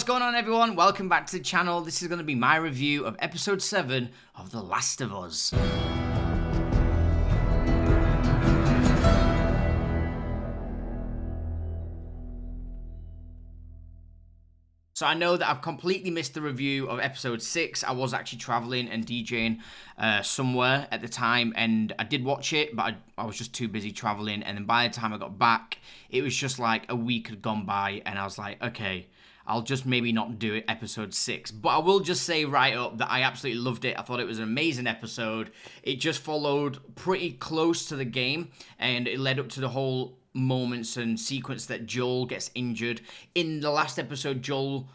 going on, everyone? Welcome back to the channel. This is going to be my review of episode 7 of The Last of Us. So I know that I've completely missed the review of episode 6. I was actually traveling and DJing somewhere at the time, and I did watch it, but I was just too busy traveling. And then by the time I got back, it was just like a week had gone by, and I was like, okay, I'll just maybe not do it episode 6. But I will just say right up that I absolutely loved it. I thought it was an amazing episode. It just followed pretty close to the game, and it led up to the whole moments and sequence that Joel gets injured. In the last episode, in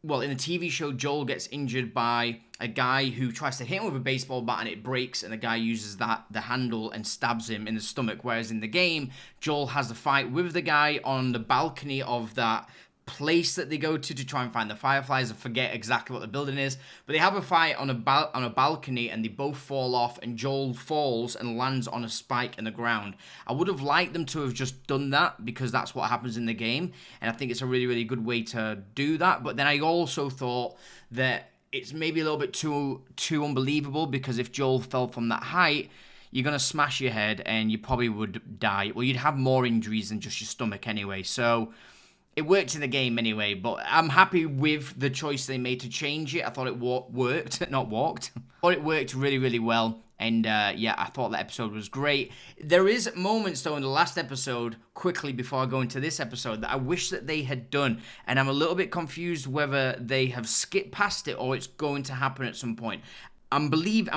the TV show, Joel gets injured by a guy who tries to hit him with a baseball bat and it breaks, and the guy uses the handle and stabs him in the stomach. Whereas in the game, Joel has a fight with the guy on the balcony of that place that they go to try and find the fireflies. I forget exactly what the building is, but they have a fight on a balcony, and they both fall off, and Joel falls and lands on a spike in the ground. I would have liked them to have just done that, because that's what happens in the game, and I think it's a really, really good way to do that. But then I also thought that it's maybe a little bit too unbelievable, because if Joel fell from that height, you're going to smash your head and you probably would die. Well, you'd have more injuries than just your stomach anyway, so it worked in the game anyway, but I'm happy with the choice they made to change it. I thought it worked, not walked. I thought it worked really, really well, and yeah, I thought that episode was great. There is moments, though, in the last episode, quickly before I go into this episode, that I wish that they had done, and I'm a little bit confused whether they have skipped past it or it's going to happen at some point. I'm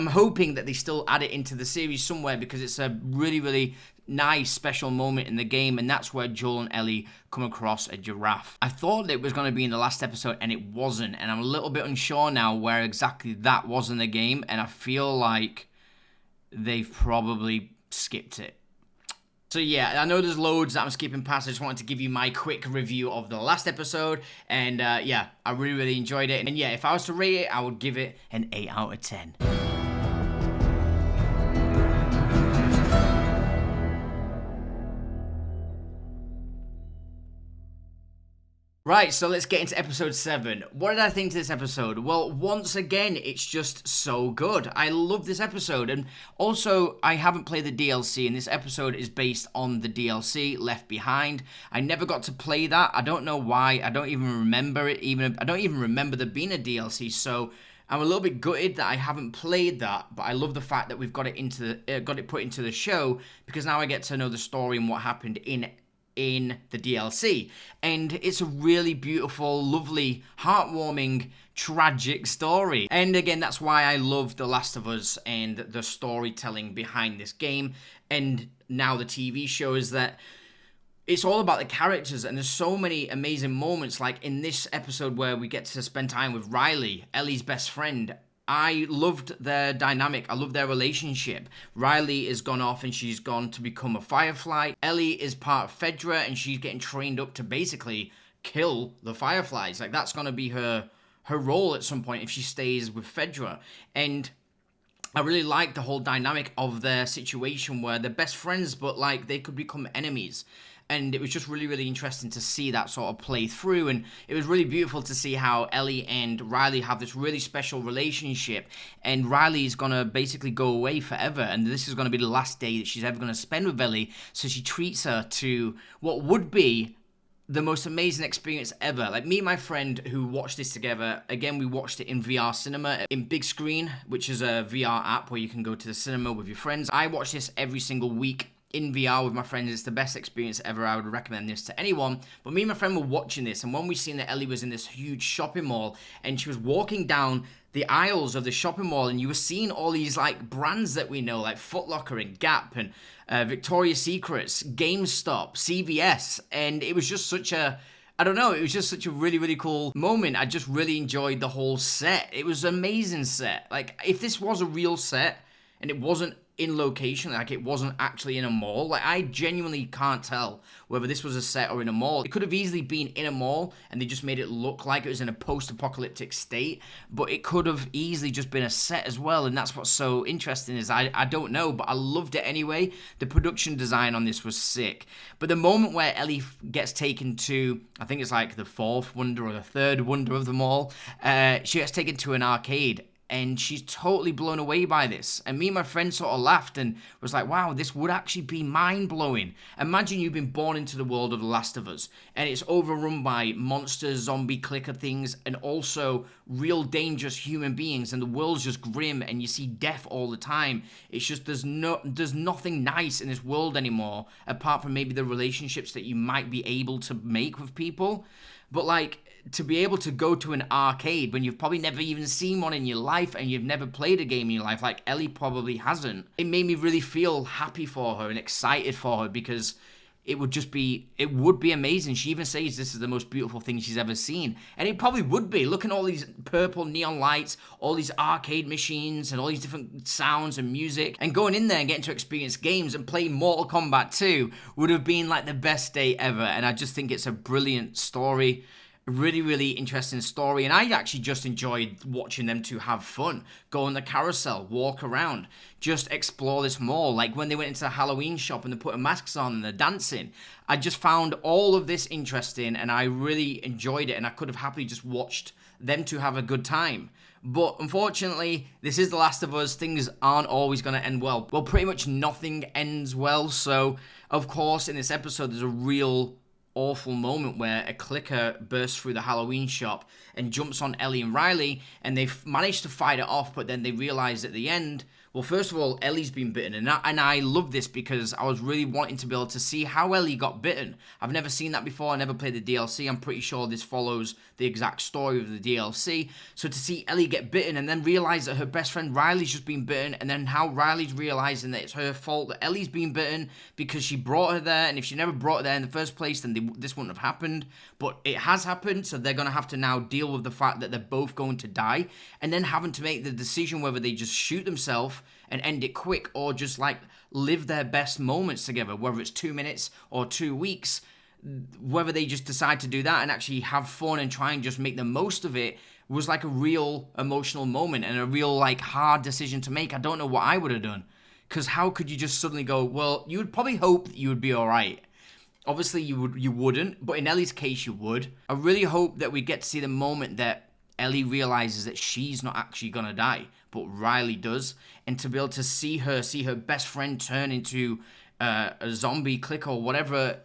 hoping that they still add it into the series somewhere, because it's a really, really nice special moment in the game, and that's where Joel and Ellie come across a giraffe. I thought it was going to be in the last episode, and it wasn't, and I'm a little bit unsure now where exactly that was in the game, and I feel like they've probably skipped it. So yeah, I know there's loads that I'm skipping past. I just wanted to give you my quick review of the last episode, and yeah, I really, really enjoyed it. And yeah, if I was to rate it, I would give it an 8 out of 10. Right, so let's get into episode 7. What did I think of this episode? Well, once again, it's just so good. I love this episode, and also, I haven't played the DLC, and this episode is based on the DLC, Left Behind. I never got to play that. I don't know why. I don't even remember it. I don't even remember there being a DLC, so I'm a little bit gutted that I haven't played that, but I love the fact that we've got it put into the show, because now I get to know the story and what happened in the DLC, and it's a really beautiful, lovely, heartwarming, tragic story. And again, that's why I love The Last of Us and the storytelling behind this game, and now the TV show, is that it's all about the characters, and there's so many amazing moments, like in this episode where we get to spend time with Riley, Ellie's best friend. I loved their dynamic. I love their relationship. Riley has gone off and she's gone to become a Firefly. Ellie is part of Fedra, and she's getting trained up to basically kill the Fireflies. Like, that's going to be her role at some point if she stays with Fedra. And I really like the whole dynamic of their situation where they're best friends, but like they could become enemies. And it was just really, really interesting to see that sort of play through. And it was really beautiful to see how Ellie and Riley have this really special relationship. And Riley is going to basically go away forever. And this is going to be the last day that she's ever going to spend with Ellie. So she treats her to what would be the most amazing experience ever. Like, me and my friend who watched this together, again, we watched it in VR cinema, in Big Screen, which is a VR app where you can go to the cinema with your friends. I watch this every single week in VR with my friends. It's the best experience ever. I would recommend this to anyone. But me and my friend were watching this, and when we seen that Ellie was in this huge shopping mall, and she was walking down the aisles of the shopping mall, and you were seeing all these like brands that we know, like Foot Locker and Gap and Victoria's Secrets, GameStop, CVS, and it was just such a, I don't know, it was just such a really, really cool moment. I just really enjoyed the whole set. It was an amazing set. Like, if this was a real set and it wasn't in location, like it wasn't actually in a mall. Like I genuinely can't tell whether this was a set or in a mall. It could have easily been in a mall and they just made it look like it was in a post-apocalyptic state, but it could have easily just been a set as well, and that's what's so interesting is I don't know, but I loved it anyway. The production design on this was sick. But the moment where Ellie gets taken to, I think it's like the fourth wonder or the third wonder of them all, she gets taken to an arcade, and she's totally blown away by this. And me and my friend sort of laughed and was like, wow, this would actually be mind-blowing. Imagine you've been born into the world of The Last of Us, and it's overrun by monsters, zombie clicker things, and also real dangerous human beings, and the world's just grim, and you see death all the time. It's just, there's nothing nice in this world anymore, apart from maybe the relationships that you might be able to make with people. But like, to be able to go to an arcade when you've probably never even seen one in your life and you've never played a game in your life, like Ellie probably hasn't, it made me really feel happy for her and excited for her, because it would be amazing. She even says this is the most beautiful thing she's ever seen, and it probably would be. Look at all these purple neon lights, all these arcade machines, and all these different sounds and music, and going in there and getting to experience games and play Mortal Kombat 2 would have been like the best day ever. And I just think it's a brilliant story. Really, really interesting story, and I actually just enjoyed watching them two have fun, go on the carousel, walk around, just explore this mall. Like when they went into the Halloween shop and they're putting masks on and they're dancing, I just found all of this interesting, and I really enjoyed it, and I could have happily just watched them two have a good time. But unfortunately, this is The Last of Us. Things aren't always going to end well. Well, pretty much nothing ends well. So, of course, in this episode, there's a real awful moment where a clicker bursts through the Halloween shop and jumps on Ellie and Riley, and they've managed to fight it off, but then they realize at the end, well, first of all, Ellie's been bitten, and I love this because I was really wanting to be able to see how Ellie got bitten. I've never seen that before. I never played the DLC. I'm pretty sure this follows the exact story of the DLC. So to see Ellie get bitten and then realize that her best friend Riley's just been bitten, and then how Riley's realizing that it's her fault that Ellie's been bitten because she brought her there, and if she never brought her there in the first place, then this wouldn't have happened. But it has happened, so they're going to have to now deal with the fact that they're both going to die, and then having to make the decision whether they just shoot themselves and end it quick, or just like live their best moments together, whether it's 2 minutes or 2 weeks, whether they just decide to do that and actually have fun and try and just make the most of it, was like a real emotional moment and a real like hard decision to make. I don't know what I would have done, because how could you just suddenly go, well, you would probably hope that you would be all right. Obviously you wouldn't, but in Ellie's case you would. I really hope that we get to see the moment that Ellie realizes that she's not actually gonna die, but Riley does, and to be able to see her best friend turn into a zombie clicker, or whatever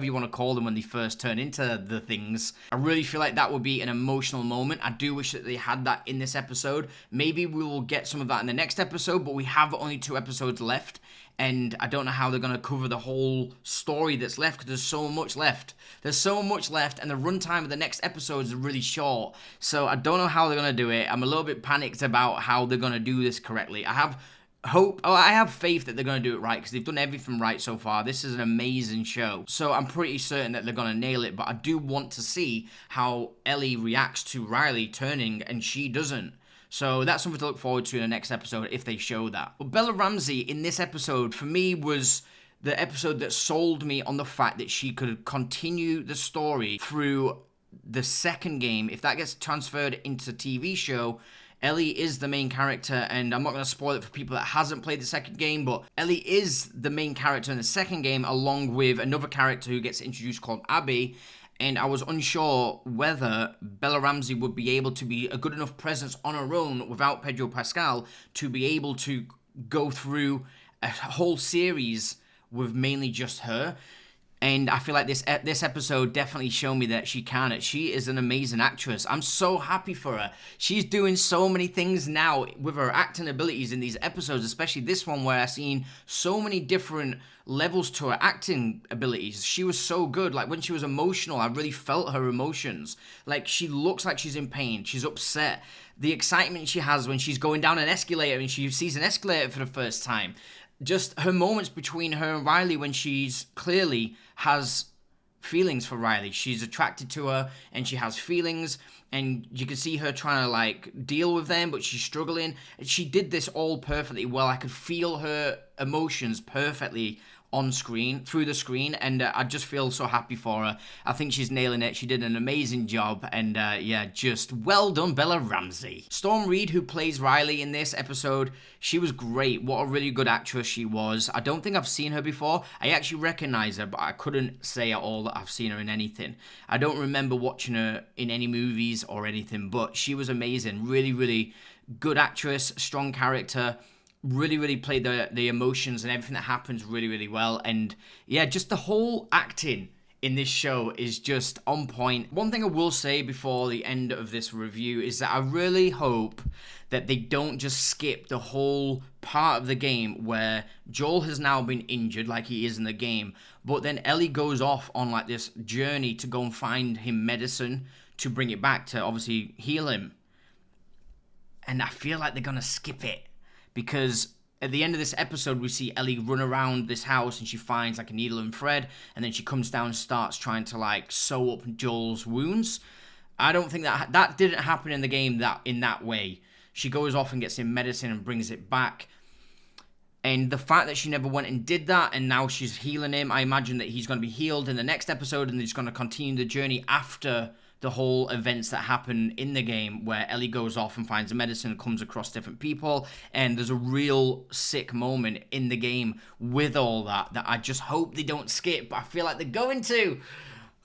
you want to call them when they first turn into the things. I really feel like that would be an emotional moment. I do wish that they had that in this episode. Maybe we will get some of that in the next episode, but we have only 2 episodes left, and I don't know how they're going to cover the whole story that's left, because there's so much left. There's so much left, and the runtime of the next episodes is really short, so I don't know how they're going to do it. I'm a little bit panicked about how they're going to do this correctly. I have faith that they're going to do it right, because they've done everything right so far. This is an amazing show, so I'm pretty certain that they're going to nail it, but I do want to see how Ellie reacts to Riley turning and she doesn't. So that's something to look forward to in the next episode if they show that. But Bella Ramsey in this episode, for me, was the episode that sold me on the fact that she could continue the story through the second game. If that gets transferred into TV show, Ellie is the main character, and I'm not going to spoil it for people that hasn't played the second game, but Ellie is the main character in the second game, along with another character who gets introduced called Abby, and I was unsure whether Bella Ramsey would be able to be a good enough presence on her own without Pedro Pascal to be able to go through a whole series with mainly just her. And I feel like this episode definitely showed me that she can. She is an amazing actress. I'm so happy for her. She's doing so many things now with her acting abilities in these episodes, especially this one where I've seen so many different levels to her acting abilities. She was so good. Like when she was emotional, I really felt her emotions. Like she looks like she's in pain. She's upset. The excitement she has when she's going down an escalator and she sees an escalator for the first time. Just her moments between her and Riley when she's clearly has feelings for Riley. She's attracted to her and she has feelings, and you can see her trying to like deal with them, but she's struggling. She did this all perfectly well. I could feel her emotions perfectly on screen, through the screen, and I just feel so happy for her. I think she's nailing it. She did an amazing job, and yeah, just well done, Bella Ramsey. Storm Reid, who plays Riley in this episode, she was great. What a really good actress she was. I don't think I've seen her before. I actually recognize her, but I couldn't say at all that I've seen her in anything. I don't remember watching her in any movies or anything, but she was amazing. Really, really good actress, strong character. Really played the emotions and everything that happens really, really well. And yeah, just the whole acting in this show is just on point. One thing I will say before the end of this review is that I really hope that they don't just skip the whole part of the game where Joel has now been injured like he is in the game, but then Ellie goes off on like this journey to go and find him medicine to bring it back to obviously heal him. And I feel like they're gonna skip it, because at the end of this episode, we see Ellie run around this house and she finds like a needle and thread, and then she comes down and starts trying to like sew up Joel's wounds. I don't think that didn't happen in the game in that way. She goes off and gets him medicine and brings it back. And the fact that she never went and did that, and now she's healing him, I imagine that he's going to be healed in the next episode, and he's going to continue the journey after the whole events that happen in the game, where Ellie goes off and finds a medicine and comes across different people, and there's a real sick moment in the game with all that I just hope they don't skip, but I feel like they're going to.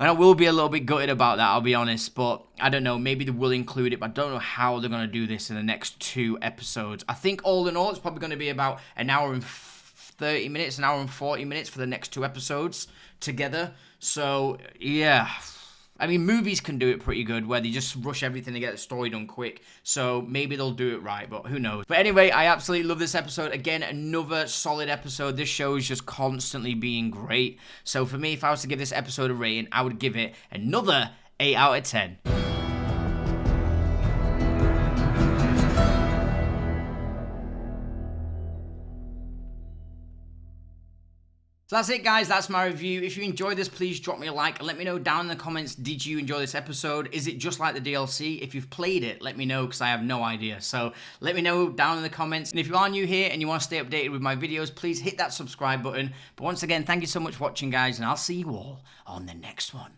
And I will be a little bit gutted about that, I'll be honest, but I don't know, maybe they will include it, but I don't know how they're going to do this in the next 2 episodes. I think all in all, it's probably going to be about an hour and 30 minutes, an hour and 40 minutes for the next 2 episodes together. So, yeah. I mean, movies can do it pretty good, where they just rush everything to get the story done quick. So maybe they'll do it right, but who knows. But anyway, I absolutely love this episode. Again, another solid episode. This show is just constantly being great. So for me, if I was to give this episode a rating, I would give it another 8 out of 10. So that's it, guys. That's my review. If you enjoyed this, please drop me a like and let me know down in the comments, did you enjoy this episode? Is it just like the DLC? If you've played it, let me know, because I have no idea. So let me know down in the comments. And if you are new here and you want to stay updated with my videos, please hit that subscribe button. But once again, thank you so much for watching, guys, and I'll see you all on the next one.